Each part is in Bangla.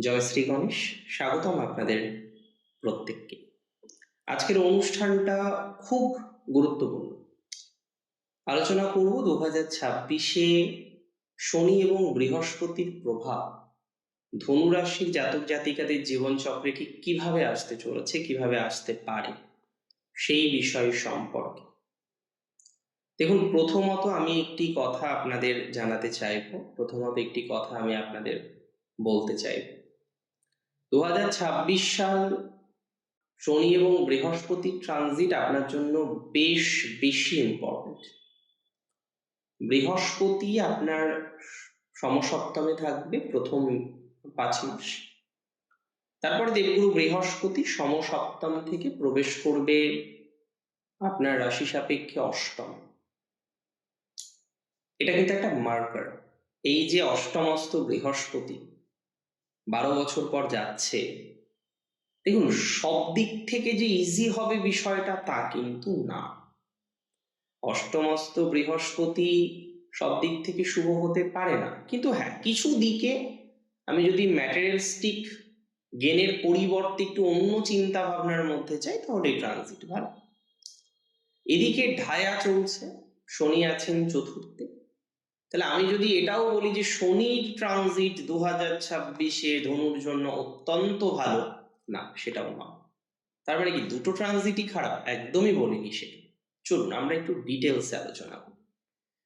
জয় শ্রী গণেশ। স্বাগতম আপনাদের প্রত্যেককে। আজকের অনুষ্ঠানটা খুব গুরুত্বপূর্ণ। আলোচনা করব 2026-এ শনি এবং বৃহস্পতির প্রভাব ধনুরাশির জাতক জাতিকাদের জীবন চক্রে ঠিক কিভাবে আসতে চলেছে, কিভাবে আসতে পারে সেই বিষয় সম্পর্কে। দেখুন, প্রথমত আমি একটি কথা আপনাদের জানাতে চাইব, একটি কথা আমি আপনাদের বলতে চাইব। 2026 সাল শনি এবং বৃহস্পতির ট্রানজিট আপনার জন্য বেশ বেশি ইম্পর্টেন্ট। বৃহস্পতি আপনার সমসপ্তমে থাকবে প্রথম 5 মাস। তারপরে দেবগুরু বৃহস্পতি সমসপ্তম থেকে প্রবেশ করবে আপনার রাশি সাপেক্ষে অষ্টম। এটা কিন্তু একটা মার্কার। এই যে অষ্টমস্ত বৃহস্পতি 12 বছর পর যাচ্ছে, দেখুন সব দিক থেকে যে ইজি হবে বিষয়টা তা কিন্তু না। অষ্টমস্ত বৃহস্পতি সব দিক থেকে শুভ হতে পারে না, কিন্তু হ্যাঁ, কিছু দিকে আমি যদি ম্যাটেরিয়ালিস্টিক গেনের পরিবর্তে একটু অন্য চিন্তা ভাবনার মধ্যে চাই, তাহলে এই ট্রানজিট ভালো। এদিকে ঢায়া চলছে, শনি আছেন চতুর্থে। তাহলে আমি যদি এটাও বলি যে শনির ট্রানজিট 2026-এ ধনুর জন্য অত্যন্ত ভালো, না সেটাও না। তার মানে কি দুটো ট্রানজিটই খারাপ? একদমই বলিনি সেটা। চলুন আমরা একটু ডিটেলসে আলোচনা করি।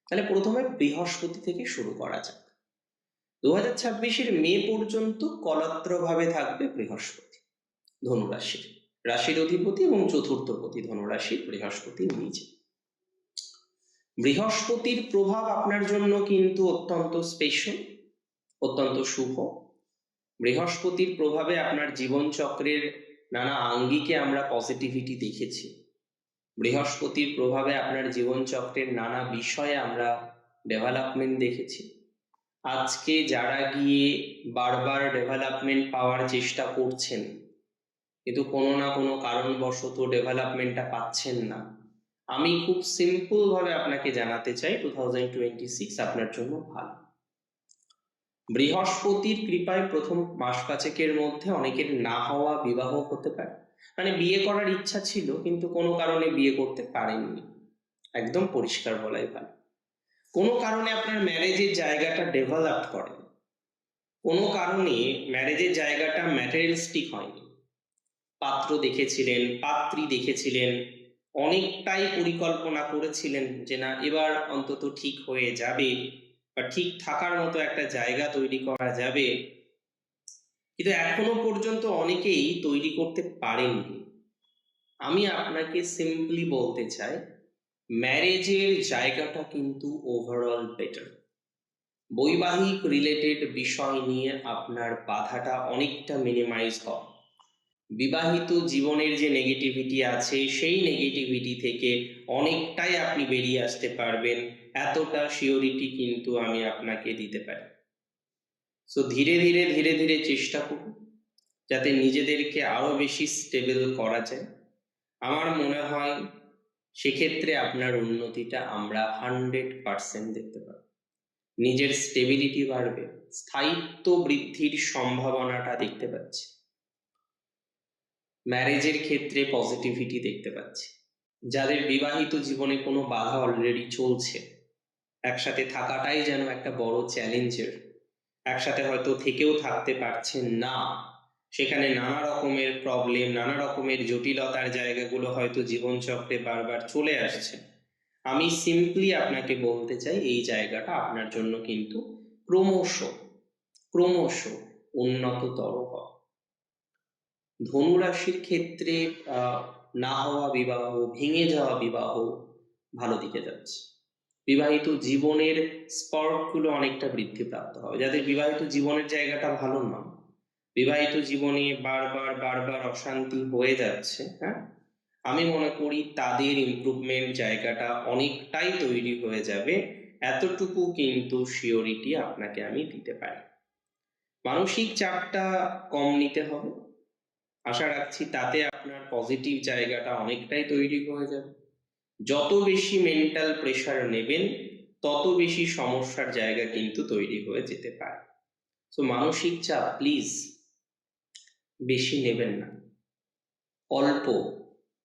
তাহলে প্রথমে বৃহস্পতি থেকে শুরু করা যাক। 2026-এর মে পর্যন্ত কলত্রভাবে থাকবে বৃহস্পতি ধনুরাশির, রাশির অধিপতি এবং চতুর্থপতি ধনুরাশির বৃহস্পতি নিজে। বৃহস্পতির প্রভাব আপনার জন্য কিন্তু অত্যন্ত স্পেশাল, অত্যন্ত শুভ। বৃহস্পতির প্রভাবে আপনার জীবন চক্রের নানা আঙ্গিকে আমরা পজিটিভিটি দেখেছি। বৃহস্পতির প্রভাবে আপনার জীবন চক্রের নানা বিষয়ে আমরা ডেভেলপমেন্ট দেখেছি। আজকে যারা গিয়ে বারবার ডেভেলপমেন্ট পাওয়ার চেষ্টা করছেন, কিন্তু কোনো না কোনো কারণবশত ডেভেলপমেন্টটা পাচ্ছেন না, আমি খুব সিম্পল ভাবে আপনাকে জানাতে চাই 2026 আপনার জন্য ভালো। বৃহস্পতির কৃপায় প্রথম মাস পাঁচেকের মধ্যে অনেকের না হওয়া বিবাহ হতে পারে, মানে বিয়ে করার ইচ্ছা ছিল কিন্তু কোনো কারণে বিয়ে করতে পারেননি, একদম পরিষ্কার বলাই ভালো। কোনো কারণে আপনার ম্যারেজের জায়গাটা ডেভেলপ করে, কোনো কারণে ম্যারেজের জায়গাটা ম্যাটেরিয়ালিস্টিক হয়নি। পাত্র দেখেছিলেন, পাত্রী দেখেছিলেন, অনেকটাই পরিকল্পনা করেছিলেন যে না এবার অন্তত ঠিক হয়ে যাবে বা ঠিক থাকার মতো একটা জায়গা তৈরি করা যাবে, কিন্তু এখনো পর্যন্ত অনেকেই তৈরি করতে পারেননি। আমি আপনাকে সিম্পলি বলতে চাই, ম্যারেজের জায়গাটা কিন্তু ওভারঅল বেটার। বৈবাহিক রিলেটেড বিষয় নিয়ে আপনার বাধাটা অনেকটা মিনিমাইজ হয়। বিবাহিত জীবনের যে নেগেটিভিটি আছে সেই নেগেটিভিটি থেকে অনেকটাই আপনি বেরিয়ে আসতে পারবেন, এতটা শিওরিটি কিন্তু আমি আপনাকে দিতে পারি। সো ধীরে ধীরে ধীরে ধীরে চেষ্টা করুন যাতে নিজেদেরকে আরো বেশি স্টেবল করা যায়। আমার মনে হয় সেক্ষেত্রে আপনার উন্নতিটা আমরা 100% দেখতে পাবো। নিজের স্টেবিলিটি বাড়বে, স্থায়িত্ব বৃদ্ধির সম্ভাবনাটা দেখতে পাচ্ছি। ম্যারেজের ক্ষেত্রে পজিটিভিটি দেখতে পাচ্ছি। যাদের বিবাহিত জীবনে কোনো বাধা অলরেডি চলছে, একসাথে থাকাটাই যেন একটা বড় চ্যালেঞ্জের, একসাথে হয়তো থেকেও থাকতে পারছেন না, সেখানে নানা রকমের প্রবলেম, নানা রকমের জটিলতার জায়গাগুলো হয়তো জীবনচক্রে বারবার চলে আসছে, আমি সিম্পলি আপনাকে বলতে চাই এই জায়গাটা আপনার জন্য কিন্তু ক্রমশ ক্রমশ উন্নততর হবে। ধনুরাশির ক্ষেত্রে না হওয়া বিবাহ, ভেঙে যাওয়া বিবাহ ভালো দিকে যাচ্ছে। বিবাহিত জীবনের স্পার্কগুলো অনেকটা বৃদ্ধিপ্রাপ্ত হবে। যাদের বিবাহিত জীবনের জায়গাটা ভালো নয়, বিবাহিত জীবনে বারবার বারবার অশান্তি হয়ে যাচ্ছে, হ্যাঁ, আমি মনে করি তাদের ইমপ্রুভমেন্ট জায়গাটা অনেকটাই তৈরি হয়ে যাবে, এতটুকু কিন্তু শিওরিটি আপনাকে আমি দিতে পারি। মানসিক চাপটা কম নিতে হবে, আশা রাখছি তাতে আপনার পজিটিভ জায়গাটা অনেকটাই তৈরি হয়ে যাবে। যত বেশি মেন্টাল প্রেশার নেবেন তত বেশি সমস্যার জায়গা কিন্তু তৈরি হয়ে যেতে পারে। সো মানসিক চাপ প্লিজ বেশি নেবেন না, অল্প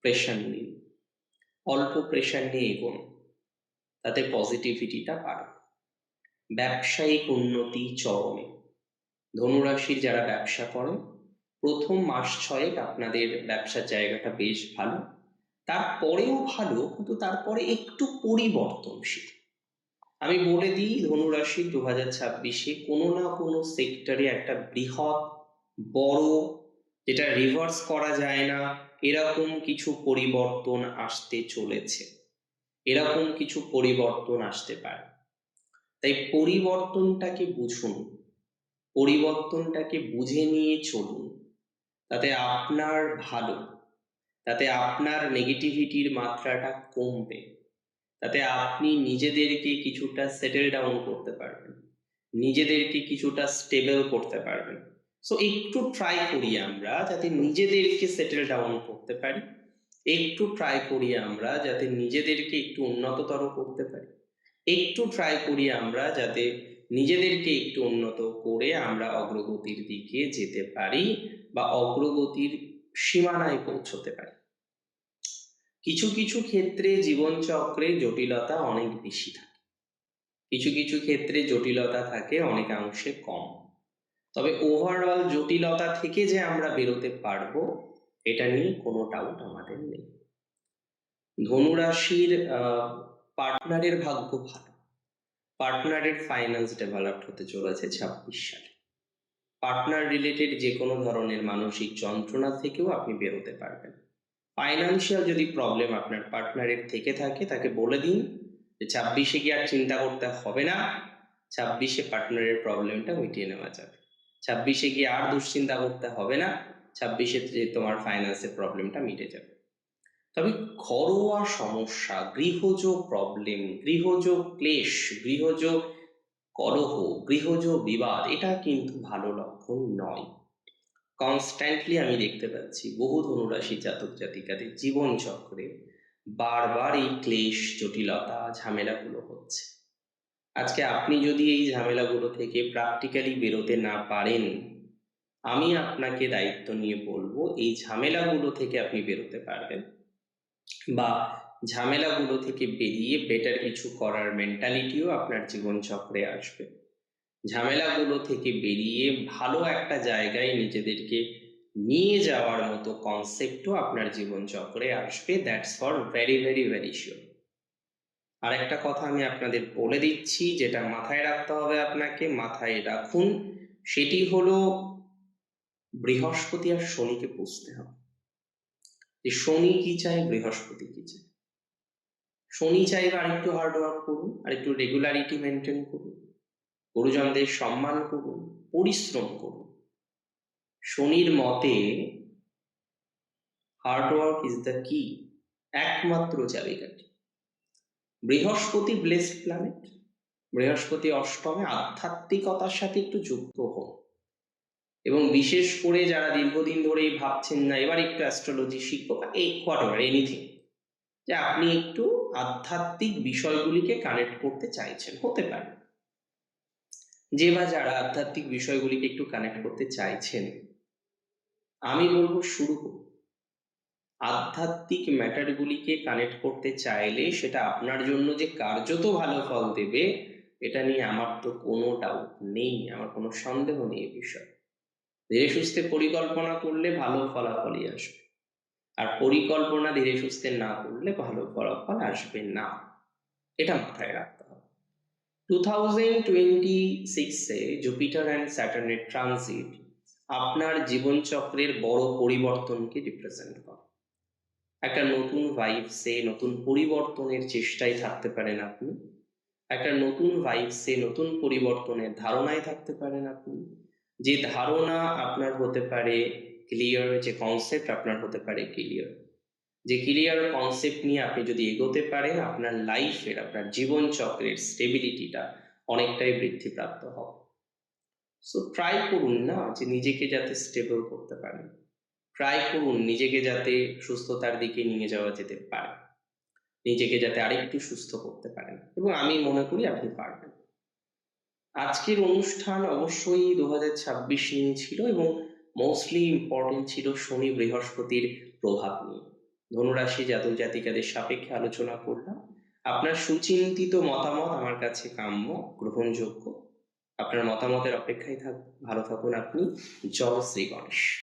প্রেশার নিন, অল্প প্রেশার নিয়ে এগোন, তাতে পজিটিভিটিটা বাড়বে। ব্যবসায়িক উন্নতি চরমে। ধনুরাশির যারা ব্যবসা করেন, প্রথম মাস 6 আপনাদের ব্যবসার জায়গাটা বেশ ভালো, তারপরেও ভালো, কিন্তু তারপরে একটু পরিবর্তনশীল। আমি বলে দিই, ধনুরাশি 2026-এ কোনো না কোনো সেক্টরে একটা বৃহৎ বড়, যেটা রিভার্স করা যায় না, এরকম কিছু পরিবর্তন আসতে চলেছে, এরকম কিছু পরিবর্তন আসতে পারে। তাই পরিবর্তনটাকে বুঝুন, পরিবর্তনটাকে বুঝে নিয়ে চলুন, তাতে আপনার ভালো, তাতে আপনার নেগেটিভিটির মাত্রাটা কমবে, তাতে আপনি নিজেদেরকে কিছুটা সেটেল ডাউন করতে পারবেন, নিজেদেরকে কিছুটা স্টেবল করতে পারবেন। সো একটু ট্রাই করি আমরা যাতে নিজেদেরকে সেটেল ডাউন করতে পারি, একটু ট্রাই করি আমরা যাতে নিজেদেরকে একটু উন্নততর করতে পারি, একটু ট্রাই করি আমরা যাতে নিজেদেরকে একটু উন্নত করে আমরা অগ্রগতির দিকে যেতে পারি বা অগ্রগতির সীমানায় পৌঁছতে পারি। কিছু কিছু ক্ষেত্রে জীবনচক্রে জটিলতা অনেক বেশি থাকে, কিছু কিছু ক্ষেত্রে জটিলতা থাকে অনেকাংশে কম, তবে ওভারঅল জটিলতা থেকে যে আমরা বেরোতে পারবো এটা নিয়ে কোনো ডাউট আমাদের নেই। ধনুরাশির পার্টনারের ভাগ্য ভালো, পার্টনারের ফাইন্যান্স ডেভেলপড হতে চলেছে 26 সালে। পার্টনার রিলেটেড যে কোনো ধরনের মানসিক যন্ত্রণা থেকেও আপনি বেরোতে পারবেন। ফাইন্যান্সিয়াল যদি প্রবলেম আপনার পার্টনারের থেকে থাকে, তাকে বলে দিন যে 26-এ গিয়ে আর চিন্তা করতে হবে না, 26-এ পার্টনারের প্রবলেমটা মিটিয়ে নেওয়া যাবে, 26-এ গিয়ে আর দুশ্চিন্তা করতে হবে না, 26-এ যে তোমার ফাইন্যান্সের প্রবলেমটা মিটে যাবে। তবে ঘরোয়া সমস্যা, গৃহজ প্রবলেম, গৃহজ ক্লেশ, গৃহজ কলহ, গৃহজ বিবাদ, এটা কিন্তু ভালো লক্ষণ নয়। কনস্ট্যান্টলি আমি দেখতে পাচ্ছি বহু ধনুরাশি জাতক জাতিকাদের জীবন চক্রে বারবার এই ক্লেশ, জটিলতা, ঝামেলাগুলো হচ্ছে। আজকে আপনি যদি এই ঝামেলাগুলো থেকে প্র্যাকটিক্যালি বেরোতে না পারেন, আমি আপনাকে দায়িত্ব নিয়ে বলবো এই ঝামেলাগুলো থেকে আপনি বেরোতে পারবেন, বা ঝামেলাগুলো থেকে বেরিয়ে বেটার কিছু করার মেন্টালিটিও আপনার জীবন চক্রে আসবে। ঝামেলাগুলো থেকে বেরিয়ে ভালো একটা জায়গায় নিজেদেরকে নিয়ে যাওয়ার মতো কনসেপ্টও আপনার জীবন চক্রে আসবে। That's for very very very sure. আর একটা কথা আমি আপনাদের বলে দিচ্ছি, যেটা মাথায় রাখতে হবে, আপনাকে মাথায় রাখুন, সেটি হলো বৃহস্পতি আর শনিকে বুঝতে হবে যে শনি কি চায়, বৃহস্পতি কি চায়। শনি চাইবে আরেকটু হার্ড ওয়ার্ক করুন, আরেকটু রেগুলারিটি মেনটেন করুন, গুরুজনদের সম্মান করুন, পরিশ্রম করুন। শনির মতে হার্ড ওয়ার্ক ইজ দ্য কি, একমাত্র চাবিকাঠি। বৃহস্পতি ব্লেসড প্ল্যানেট, বৃহস্পতি অষ্টমে, আধ্যাত্মিকতার সাথে একটু যুক্ত হন। এবং বিশেষ করে যারা দীর্ঘদিন ধরেই ভাবছেন না এবার একটু অ্যাস্ট্রোলজি শিখবো, এই হোয়াটএভার এনিথিং, যে আপনি একটু আধ্যাত্মিক বিষয়গুলিকে কানেক্ট করতে চাইছেন, হতে পারে যে বা যারা আধ্যাত্মিক বিষয়গুলিকে একটু কানেক্ট করতে চাইছেন, আমি বলবো শুরু করুন। আধ্যাত্মিক ম্যাটারগুলিকে কানেক্ট করতে চাইলে সেটা আপনার জন্য যে কার্যত ভালো ফল দেবে, এটা নিয়ে আমার তো কোনো ডাউট নেই, আমার কোনো সন্দেহ নেই এই বিষয়ে। ধীরে সুস্থে পরিকল্পনা করলে ভালো ফলাফলই আসবে, আর পরিকল্পনা ধীরে সুস্থে না করলে ভালো ফলাফল আসবে না, এটা মাথায় রাখতে হবে। 2026-এ জুপিটার অ্যান্ড স্যাটার্নের ট্রানজিট আপনার জীবনচক্রের বড় পরিবর্তনকে রিপ্রেজেন্ট করে। একটা নতুন ভাইবসে, নতুন পরিবর্তনের চেষ্টায় থাকতে পারেন আপনি, একটা নতুন ভাইবসে, নতুন পরিবর্তনের ধারণায় থাকতে পারেন আপনি। যে ধারণা আপনার হতে পারে ক্লিয়ার, যে কনসেপ্ট আপনার হতে পারে ক্লিয়ার, যে ক্লিয়ার কনসেপ্ট নিয়ে আপনি যদি এগোতে পারেন, আপনার লাইফের, আপনার জীবন চক্রের স্টেবিলিটিটা অনেকটাই বৃদ্ধিপ্রাপ্ত হবে। সো ট্রাই করুন না যে নিজেকে যাতে স্টেবল করতে পারেন, ট্রাই করুন নিজেকে যাতে সুস্থতার দিকে নিয়ে যাওয়া যেতে পারে, নিজেকে যাতে আরেকটু সুস্থ করতে পারেন, এবং আমি মনে করি আপনি পারবেন। আজকের অনুষ্ঠান অবশ্যই 2026 নিয়ে ছিল, এবং মোস্টলি ইম্পর্টেন্ট ছিল শনি বৃহস্পতির প্রভাব নিয়ে। ধনুরাশি জাতক জাতিকাদের সাপেক্ষে আলোচনা করলাম। আপনার সুচিন্তিত মতামত আমার কাছে কাম্য, গ্রহণযোগ্য। আপনার মতামতের অপেক্ষায় থাকবো। ভালো থাকুন আপনি। জয় শ্রী গণেশ।